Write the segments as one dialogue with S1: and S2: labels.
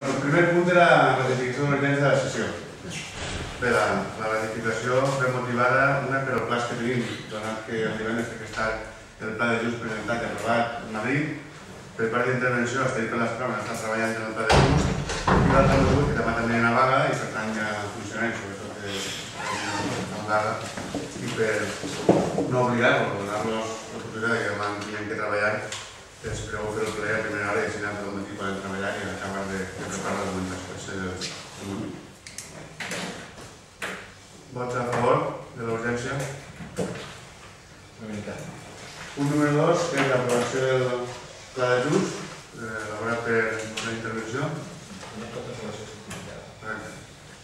S1: El primer punt era la ratificació de l'ordinància de la sessió. Bé, la ratificació ve motivada per els plans que tenim, donat que el divendres que està el pla de just presentat i aprovat a Madrid, per part d'intervenció, els tenim per les proves, estan treballant en el pla de just, i l'altre grup que demà també hi ha vaga i per tant ja funcionarem, sobretot que està en vaga, i per no obligar-los, donar-los l'oportunitat que demà tinguem que treballar, espereu fer el ple a primera hora i així al matí poden treballar i acabar de preparar la documentació. Vots a favor de la urgència? Punt número 2, que és l'aprovació del pla de just, elaborat per una intervenció.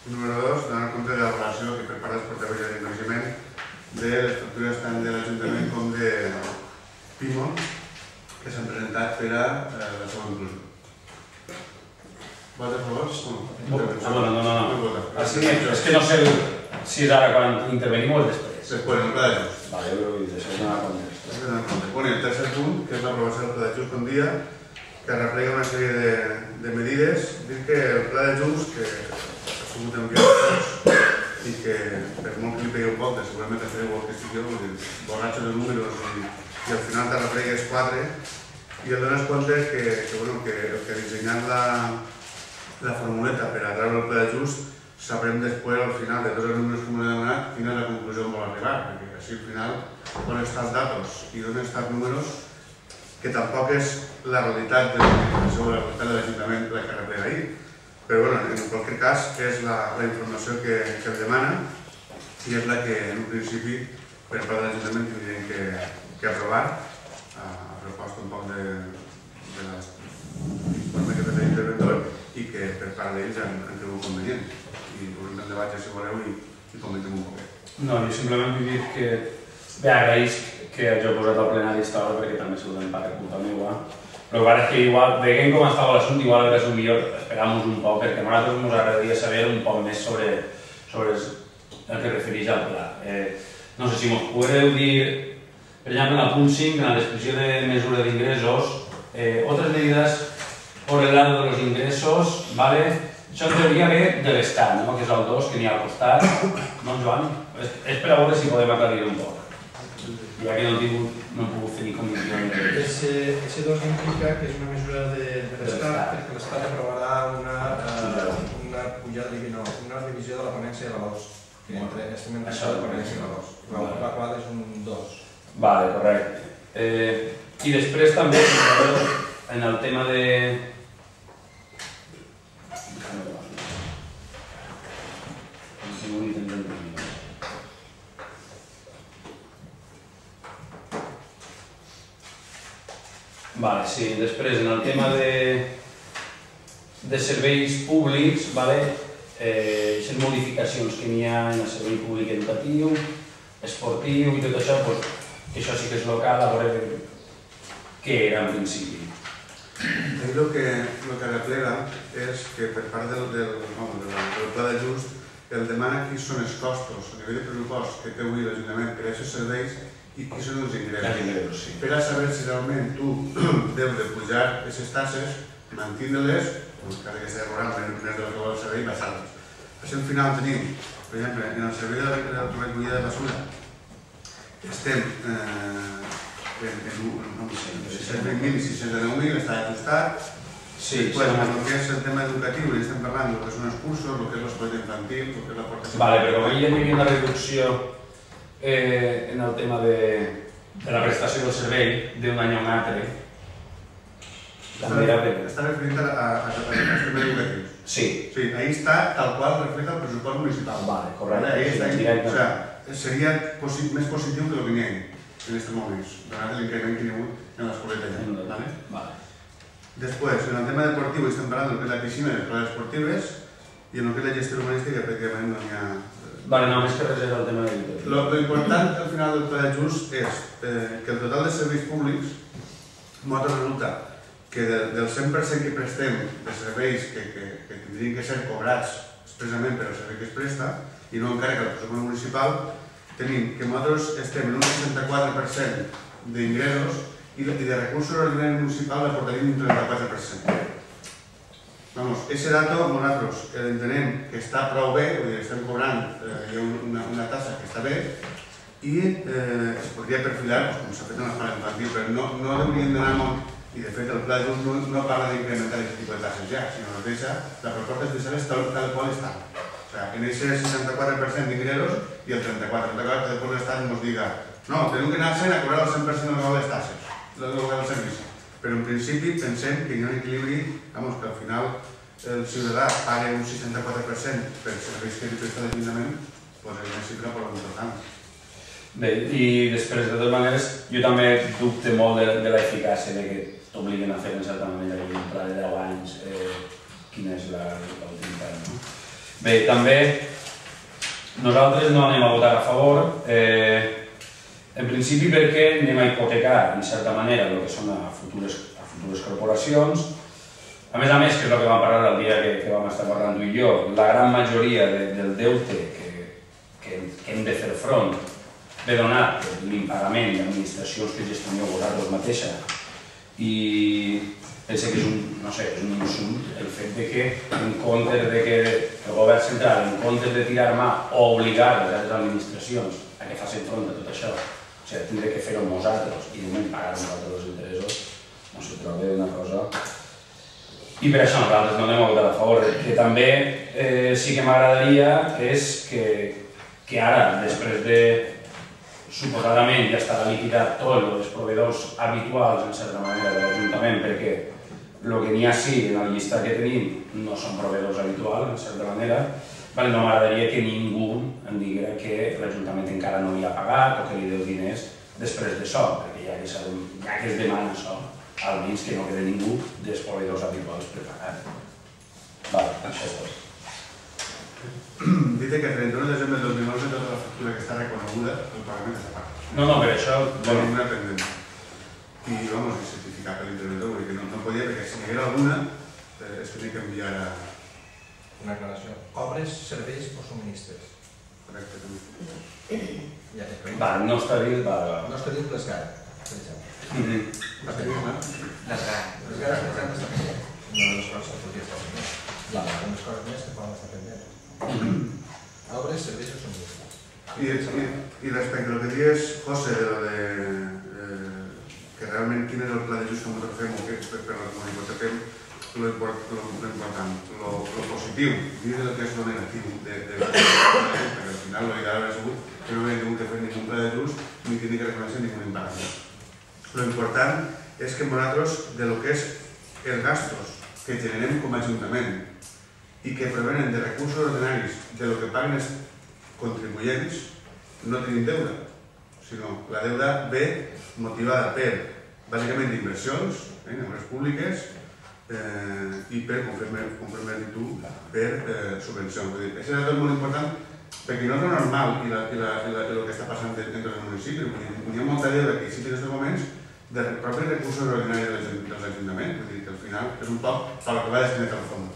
S1: Punt número 2, donar compte de l'elaboració que per part dels portaveus de l'encobriment de les factures tant de l'Ajuntament com de PIMO que s'han presentat per a la seva inclusió. Vots a favor?
S2: No. És que no sé si és ara quan intervenim o després.
S1: Després, en el pla de just.
S2: Vale, jo ho he dit, això és una conversa.
S1: Bueno, el tercer punt, que és l'aprovació del pla de just un dia, que replega una sèrie de medides. Dir que el pla de just, que ha sigut enviat a tots i que per molt que li pegueu poc, segurament refereu el que estigueu, borratxo de números i al final te replegues 4 i et dones compte que dissenyant la formuleta per a treure el pla de just sabrem després al final de tots els números que m'he demanat quina és la conclusió on vol arribar, perquè així al final on estan els datos i on estan els números que tampoc és la realitat de l'administració o la realitat de l'Ajuntament la que replega ahir. Però en qualsevol cas és la informació que em demana i és la que en un principi per part de l'Ajuntament tindríem que aprovar a proposta un poc de l'informe que ha fet l'interventor i que per part d'ells han cregut convenient. I obrim el debat, si voleu, i comentem un poquet.
S2: No, jo simplement vull dir que bé, agraeix que hagi posat al plenari aquesta hora perquè també ha sigut en part culpa meva. Però que pareix que igual, veient com estava l'assumpte, igual hauria sigut millor esperar-nos un poc, perquè a nosaltres ens agradaria saber un poc més sobre el que refereix al pla. No sé si ens podeu dir, per exemple, en el punt 5, en la descripció de mesura d'ingressos, otras medidas por el lado de los ingressos, ¿vale? Això en teoria ve de l'Estat, que és el 2, que n'hi ha al costat. No, Joan? És per a veure si podem aclarir un poc. Ja que no he pogut fer ni comissió.
S3: Ese 2 implica que és una mesura de l'Estat, perquè l'Estat aprovarà una pujada, una revisió de la ponència de la 2. Estem en això de ponència de la 2. La qual és un 2.
S2: Vale, correcte. I després també, en el tema de... Vale, sí, després en el tema de serveis públics, aquestes modificacions que n'hi ha en el servei públic educatiu, esportiu i tot això, que això sí que és local, a veure què era en principi.
S1: El que replega és que per part del pla de just el demana quins són els costos a nivell de pressupost que té avui l'Ajuntament per a aquests serveis i quins són els ingressos. Per a saber si realment tu deus de pujar aquestes taxes, mantindre-les, encara que sigui rural, més del que vol el servei, baixar-les. Així al final tenim, per exemple, en el servei de la recollida de basura, estem en 620.000 i 619.000, està ajustat. Després, en el que és el tema educatiu, i estem parlant del que són els cursos, el que és l'escola infantil, el que és l'aportació...
S2: Vale, però com hi havia una reducció en el tema de la prestació del servei d'un any a un altre, també era bé.
S1: Està referint als temes educatius.
S2: Sí.
S1: Sí, ahí està tal qual refleja el pressupost municipal.
S2: Vale, correcte.
S1: Ahí està, o sigui, seria més positiu que el que n'hi ha en aquests moments, donat l'increment que hi ha hagut en l'escoleta ja.
S2: Vale.
S1: Després, en el tema deportiu estem parlant del que és la piscina i les classes esportives i en el que és la gestió urbanística pràcticament no n'hi ha...
S2: Vale, només que res era el tema de...
S1: L'important al final del pla de just és que el total de serveis públics nosaltres resulta que del 100% que prestem de serveis que tindrien que ser cobrats expressament per al servei que es presta i no encara que el pressupost municipal tenim que nosaltres estem en un 64% d'ingressos i de recursos ordinaris municipals aportaríem un 34%. Aquest dato nosaltres entenem que està prou bé, vull dir, estem cobrant, hi ha una tassa que està bé i es podria perfilar, com s'ha fet en l'escola infantil, però no hauríem d'anar molt, i de fet el pla de Just no parla d'incrementar aquest tipus de tasses ja, sinó que la proposta és deixar-les tal qual estan. O sigui, en aquest 64% d'ingressos i el 34% que després l'Estat ens diga no, tenim que anar-se'n a cobrar el 100% de les tasses, del servici. Però en principi pensem que hi ha un equilibri, que al final el ciutadà paga un 64% per serveis que presta l'Ajuntament, doncs és una xifra molt important.
S2: Bé, i després, de totes maneres, jo també dubte molt de l'eficàcia de que t'obliguen a fer en certa manera un pla de 10 anys quina és la utilitat. Bé, també nosaltres no anem a votar a favor, en principi perquè anem a hipotecar, en certa manera, el que són a futures corporacions. A més, que és el que vam parlar el dia que vam estar parlant tu i jo, la gran majoria del deute que hem de fer front ve donat per l'impagament d'administracions que gestioneu vosaltres mateixa i penso que és un insult el fet que en comptes de que el govern central, en comptes de tirar mà o obligar les altres administracions a que facin front a tot això, o sigui, tindré que fer-ho nosaltres i només pagar nosaltres els interessos, no sé, trobo una cosa... I per això nosaltres no anem a votar a favor. Que també sí que m'agradaria és que ara, després de suposadament ja estarà liquidat tots els proveïdors habituals en certa manera de l'Ajuntament, perquè el que n'hi ha sí en el llistat que tenim no són proveïdors habituals en certa manera, no m'agradaria que ningú em digui que l'Ajuntament encara no li ha pagat o que li deu diners després d'això, perquè ja que es demana això, almenys que no quede ningú dels proveïdors habituals per pagar. Això és tot.
S1: Dice que el 31 de desembre del 2011 tota la factura que està reconeguda, el pagament està pagat.
S2: No, per això...
S1: Per ninguna pendent. I vamos a certificar per l'interventor, perquè no podia, perquè si n'hi haguera alguna, es tenia que enviar a...
S3: Una aclaració. Obres, serveis o subministres.
S1: Correcte, també.
S2: No està dit,
S3: no està dit l'ESGAR, per exemple. L'ESGAR, per exemple, està pendent. Una de les coses que podria estar pendent. Hi ha algunes coses més que poden estar pendents. Obres, serveis o subministres.
S1: I respecte al que dius, José, que realment quin és el pla de Just que nosaltres fem o que per la comunitat fem, l'important, el positiu, dins del que és el negatiu, perquè al final l'ideal hauria sigut que no haguem de fer ningú pla de Just ni tenir que reconèixer ningú impacte. L'important és que nosaltres, de lo que és els gastos que generem com a Ajuntament i que provenen de recursos ordinaris de lo que paguen els contribuents, no tenim deuda, sinó la deuda ve motivada per, bàsicament, inversions en obres públiques i per, conforme has dit tu, per subvencions. Això és molt important perquè no és normal el que està passant dins del municipi. Hi ha molta deuda que existe en aquests moments de propis recursos ordinaris dels ajuntaments, vull dir que al final és un poc per la que va destinat al fons.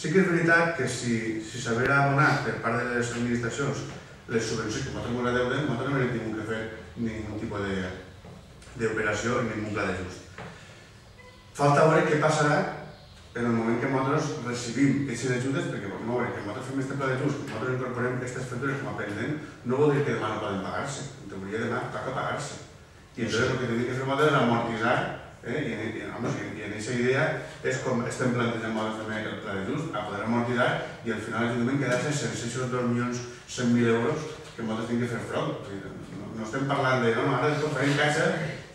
S1: Sí que és veritat que si s'haguera donat per part de les administracions les subvencions que nosaltres la deuden, nosaltres no hauríem tingut que fer ningú tipus d'operació ni ningú pla de Just. Falta veure què passarà en el moment que nosaltres recibim aquestes ajudes, perquè que nosaltres fem aquest pla de Just, que nosaltres incorporem aquestes factures com a pendent, no vol dir que demà no poden pagar-se. En teoria demà toca pagar-se. I llavors el que tenim que fer nosaltres és amortitzar, i en aquesta idea és com estem plantejant nosaltres també el pla de Just, a poder amortitzar i al final l'Ajuntament quedar-se sense aquests 2.100.000 euros que nosaltres tenim que fer front. No estem parlant de, no, ara després farem caixa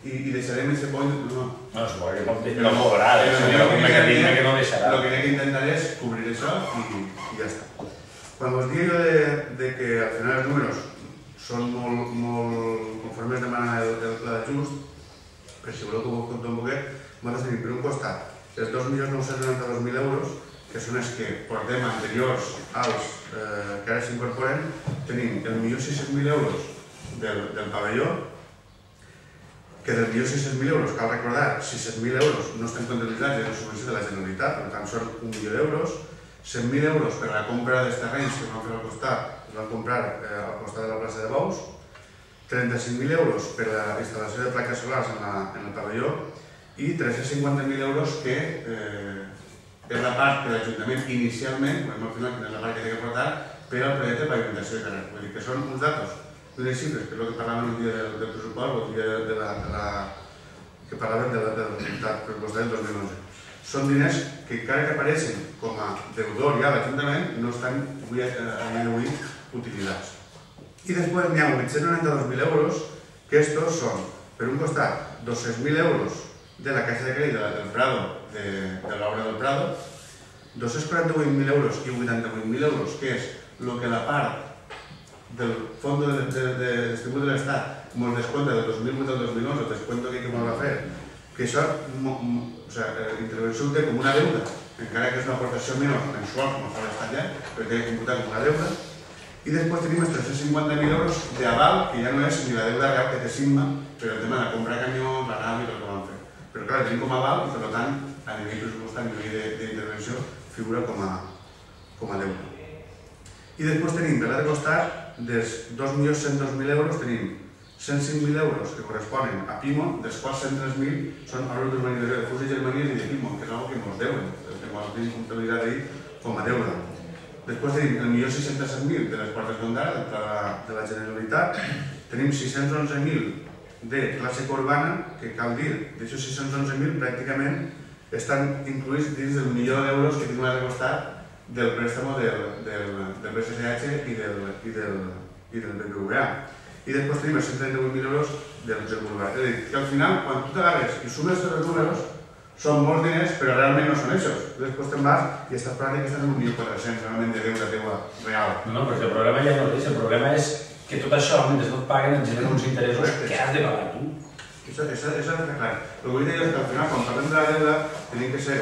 S1: i deixarem aquest pont...
S2: No, suposo que no cobrarà, és un mecanisme que no deixarà.
S1: El que he d'intentar és cobrir això i ja està. Quan us dic jo que al final els números són molt conformes demana el pla de Just, per si voleu que ho compte un poquet, nosaltres tenim per un costat els 2.992.000 euros, que són els que portem anteriors als que ara s'incorporen, tenim el 1.600.000 euros del pavelló, que del 1.600.000 euros, cal recordar, 600.000 euros no estan comptabilitzats en la subvenció de la Generalitat, per tant són 1.000.000 euros, 100.000 euros per la compra dels terrenys que es van fer al costat, es van comprar al costat de la plaça de Bous, 35.000 euros per la instal·lació de plaques solars en el pavelló i 350.000 euros que és la part que l'Ajuntament inicialment, al final, quina és la part que té que portar per al projecte de pavimentació de carrer. Vull dir que són uns datos, unes xifres, que és el que parlàvem un dia del pressupost, o el dia que parlàvem del pressupost del 2011. Són diners que encara que apareixen com a deudor ja a l'Ajuntament no estan a dia d'avui utilitzats. I després n'hi ha 892.000 euros, que estos són, per un costat, 200.000 euros de la Caixa de Crèdit del Prado, de l'obra del Prado, 248.000 euros i 88.000 euros, que és el que la part del Fons de Distribut de l'Estat ens descompta del 2008 al 2011, el descuento que ens va fer, que això, intervenció ho té com una deuda, encara que és una aportació menor mensual, com fa l'Estat ja, però té que computar com una deuda. I després tenim els 350.000 euros d'aval, que ja no és ni la deuda real que té Sigma, però el tema de la compra de camions, la nau i tot el que van fer. Però clar, tenim com a aval i per tant, a nivell pressupostari, a nivell d'intervenció, figura com a deute. I després tenim, per l'altre costat, dels 2.102.000 euros, tenim 105.000 euros que corresponen a Pimo, dels quals 103.000 són obres d'urbanització de Fus i Germanies i de Pimo, que és una cosa que ens deuen, que quan tenim comptabilitat ahir com a deuda. Després tenim el 1.607.000 de les portes d'Ondara, de la Generalitat, tenim 611.000 de clàssica urbana, que cal dir, d'això 611.000 pràcticament estan incluïts dins del milió d'euros que tenim a recostat del préstamo del BCCH i del BBVA. I després tenim els 138.000 euros del Urbà. És a dir, que al final, quan tu t'agarres i sumes tots els números, són molts diners, però realment no són aquests. Després te'n vas i estàs parlant que estan en 1.400.000 realment de deute teua real.
S2: No, perquè el problema ja no és, el problema és que tot això, mentre no et paguen, et generen uns interessos que has de pagar tu.
S1: Això és clar. El que vull dir és que al final, quan parlem de la deuda, tenim que ser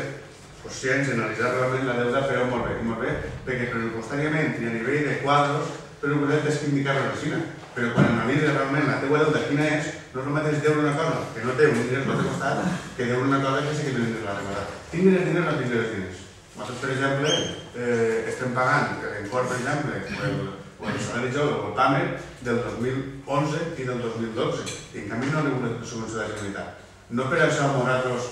S1: conscients d'analitzar realment la deuda, però molt bé, perquè pressupostàriament i a nivell de quadros, però el és que indicar la resina. Però quan analitzes realment la teua deuda quina és, no és el mateix deure una cosa que no té un diners a l'altre costat que deure una cosa que sí que té un diners a l'altre costat. Tinc els diners o no tinc els diners? Nosaltres, per exemple, estem pagant l'encort, per exemple, o el salari jove o el PAME del 2011 i del 2012. I en canvi no hi ha una subvenció de la Generalitat. No per això nosaltres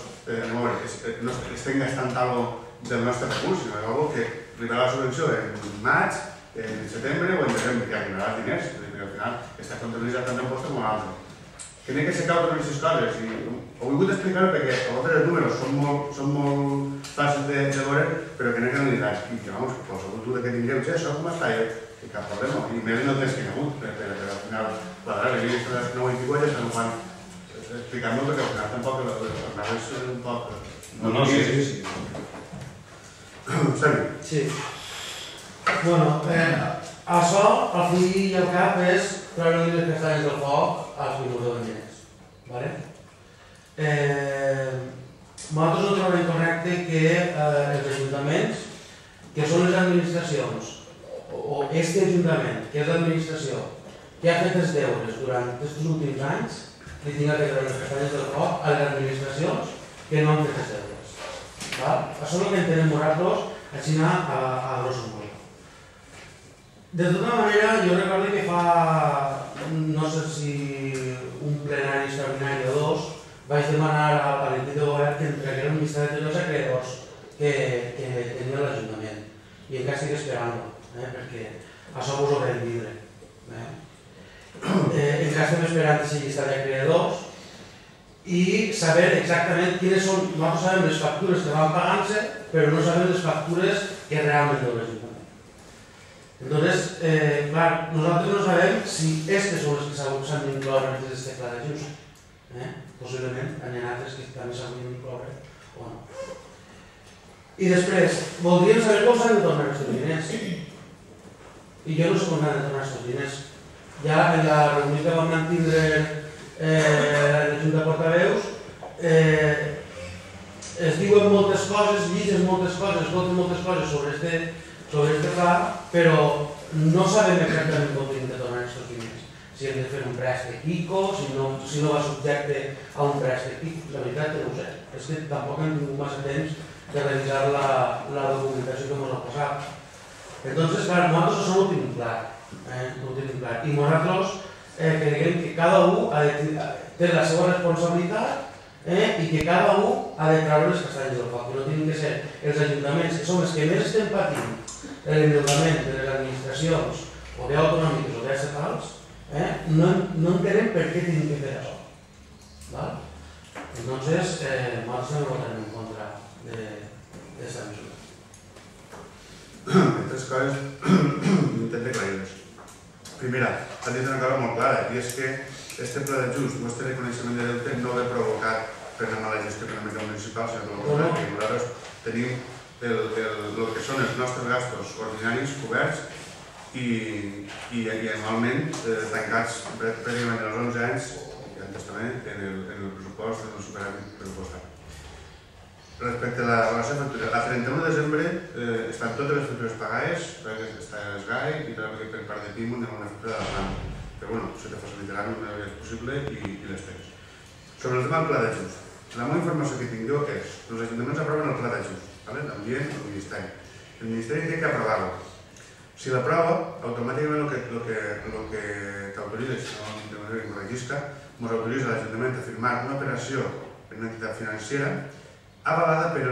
S1: estem gastant alguna del nostre recurs, sinó que arribarà la subvenció en maig, en setembre o en desembre, que arribarà els diners, perquè al final està comptabilitzat tant un post com un altre. Que n'hi ha que ser cau totes aquestes coses, i ho he volgut explicar perquè a vegades els números són molt fàcils de veure, però que n'hi ha que analitzar. I que, vamos, qualsevol dubte que tingueu, això com està, i cap problema, i més no tens que hagut, perquè al final quadrar, he vist les 9 i pico ja estan fan explicant-me, perquè al final tampoc és un poc...
S2: No, sí.
S1: Sami?
S4: Sí. Bueno, això, al fi i al cap, és treure-li les castanyes del foc als minuts de banyeres. Nosaltres no trobem correcte que els ajuntaments, que són les administracions, o este ajuntament, que és l'administració, que ha fet els deures durant aquests últims anys, li tinga que treure les castanyes del foc a les administracions que no han fet els deures. Això és el que entenem nosaltres així a grosso modo. De tota manera, jo recordo que fa, no sé si un plenari extraordinari o dos, vaig demanar a l'equip de govern que entregués un llistat de tots els acreedors que tenia l'Ajuntament. I encara estic esperant-ho, perquè això vos ho haurem de dir. Encara estem esperant aquest llistat d'acreedors i saber exactament quines són, nosaltres sabem les factures que van pagant-se, però no sabem les factures que realment deu l'Ajuntament. Entonces, clar, nosaltres no sabem si aquestes són les que s'han d'incloure en aquest pla d'ajust. Possiblement, n'hi ha altres que també s'haurien d'incloure o no. I després, voldríem saber com s'han de tornar aquests diners. I jo no sé com s'han de tornar aquests diners. Ja en la reunió que vam mantindre la Junta de Portaveus, es diuen moltes coses, llitges moltes coses, escolten moltes coses sobre este pla, però no sabem exactament com hem de tornar aquests diners. Si hem de fer un préstec ICO, si no va subjecte a un préstec ICO, la veritat que no ho sé. És que tampoc hem tingut massa temps de revisar la documentació que ens ha posat. Entonces, clar, nosaltres això no ho tenim clar. I nosaltres creiem que cada un té la seva responsabilitat i que cada un ha de treure les castanyes del foc, que no tenen que ser els ajuntaments, que són els que més estem patint l'endeutament de les administracions, o bé autonòmiques o bé estatals, no entenem per què tenen que fer això. Entonces, nosaltres no votarem en contra d'esta mesura.
S1: Tres coses, intent d'aclarir-les. Primera, has dit una cosa molt clara, i és que este pla d'ajust, el nostre reconeixement de deute no ve provocat per una mala gestió econòmica municipal, sinó que nosaltres tenim el que són els nostres gastos ordinaris coberts i anualment tancats prèviament als 11 anys i antes també en el pressupost del superàvit pressupostari. Respecte a la relació de factura, a 31 de desembre estan totes les factures pagades, està el SGAE i també per part de Pimun amb una factura de la planta. Però bueno, se te facilitaran una vegada possible i les tens. Sobre el tema del pla d'ajust, la meva informació que tinc jo és que els ajuntaments aproven el pla d'ajust, l'ambient i el Ministeri. El Ministeri té que aprovar-lo. Si l'aprova, automàticament el que t'autoritza, si no de manera incorregisca, ens autoritza l'Ajuntament a firmar una operació per una entitat financera avalada per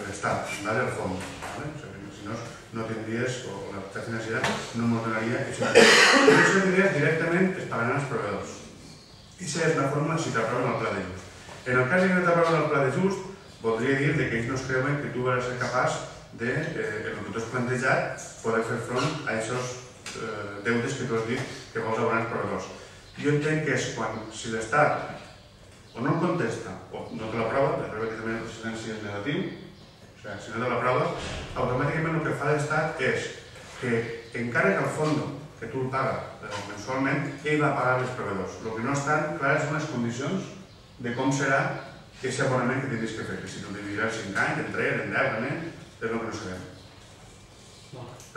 S1: l'Estat, el fons. Si no tindries, o l'entitat financera no m'ho donaria, i això tindries directament es pagaran els proveïdors. I aquesta és la fórmula si t'aproven el pla d'ajust. En el cas que no t'aproven el pla d'ajust, voldria dir que ells no es creuen que tu vas ser capaç de, el que tu has plantejat, poder fer front a aquests deutes que tu has dit que vols abonar als proveïdors. Jo entenc que és quan, si l'Estat o no contesta o no te l'aprova, perquè també la presidència és negatiu, o sigui, si no te l'aprova, automàticament el que fa l'Estat és que encara que el fons que tu el paga mensualment, ell va pagar els proveïdors. El que no estan clares són les condicions de com serà aquest abonament que tindries que fer, que si tu dividiràs 5 anys, en 3, en 10, és el que no sabem.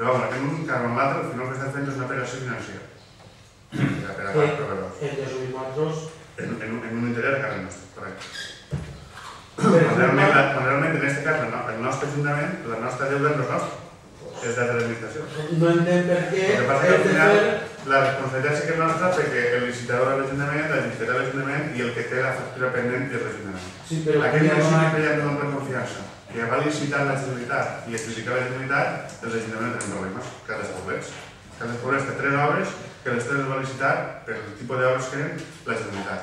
S1: Però en un cas o en l'altre, al final el que estem fent és una operació financera per a pagar els proveïdors. En un interès a casa nostra, correcte. Quan realment, en aquest cas, el nostre ajuntament, la nostra deuda no és nostra, és de l'administració.
S4: No entenc per què...
S1: El que passa que al final la responsabilitat sí que és nostra perquè el licitador de l'Ajuntament, la licitadora de l'Ajuntament i el que té la factura pendent és l'Ajuntament. Aquest municipi que ja té una confiança, que va licitar la Generalitat i explicar la Generalitat, els Ajuntaments tenen problemes, Caldes Poblets. Caldes Poblets té 3 obres que les 3 les va licitar per el tipus d'obres que eren la Generalitat.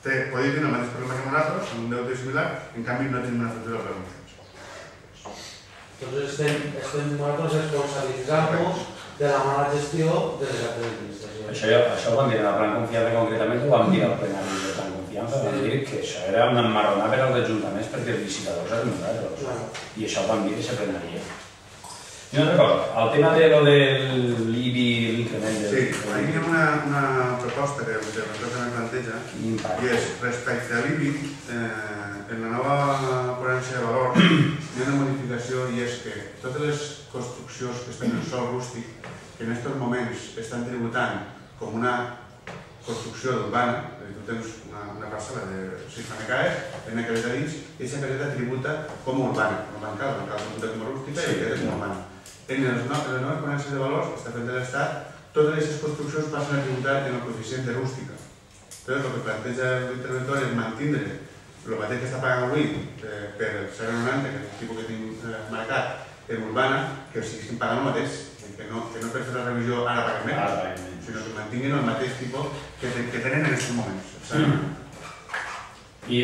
S1: Podria tenir el mateix problema que nosaltres, amb un deute similar, en canvi no tenim una factura de la
S4: Entonces estem nosaltres responsabilitzant-nos de la mala gestió de les altres administracions.
S2: Això ho vam dir en el plan confiança concretament, ho vam dir al plenari del plan confiança, vam dir que això era una emmarronada per als ajuntaments perquè els licitadors eren nosaltres. I això ho vam dir que se plenaria. I una altra cosa, el tema de l'IBI, l'increment de...
S1: Sí, ahí hi ha una proposta que el director també planteja, i és respecte a l'IBI, en la nova ponència de valor hi ha una modificació i és que totes les construccions que estan en sòl rústic, que en aquests moments estan tributant com una construcció urbana, tu tens una parcel·la de 6 mecaes, en una carreta dins, i aquesta carreta tributa com a urbana, com a bancal tributa com a rústica i queda com a urbana. En les noves ponències de valors que està fent de l'Estat, totes aquestes construccions passen a tributar en el coeficient de rústica. Però el que planteja l'interventor és mantindre el mateix que està pagant avui per el 0,90, que és el tipus que tinc marcat, en urbana, que estiguin pagant el mateix, que no per fer la revisió ara paguen menys, sinó que mantinguin el mateix tipus que tenen en aquests moments.
S2: I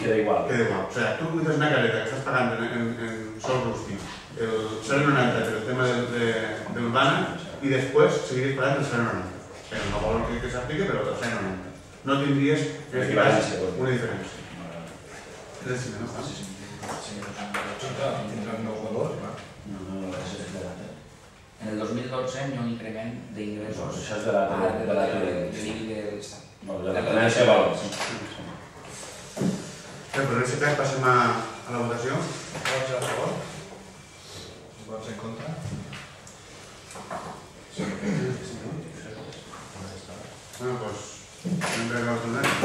S2: queda igual.
S1: Queda igual. O sigui, tu tens una carreta que estàs pagant en sòl rústic, el 0,90 per el tema d'urbana, i després seguiries pagant el 0,90. No vol que s'apliqui, però el 0,90. No tindries, en aquest cas, una diferència. És així, no?
S3: Sí, tindrà un nou valor, clar.
S5: En el 2012 hi ha un increment d'ingressos.
S2: Això és de
S5: l'IBI de l'Estat.
S2: De la ponència de valors.
S1: Bé, però en aquest cas passem a la votació.
S3: Vots a favor? Vots en contra?
S1: Bueno, doncs, anem a veure els donats.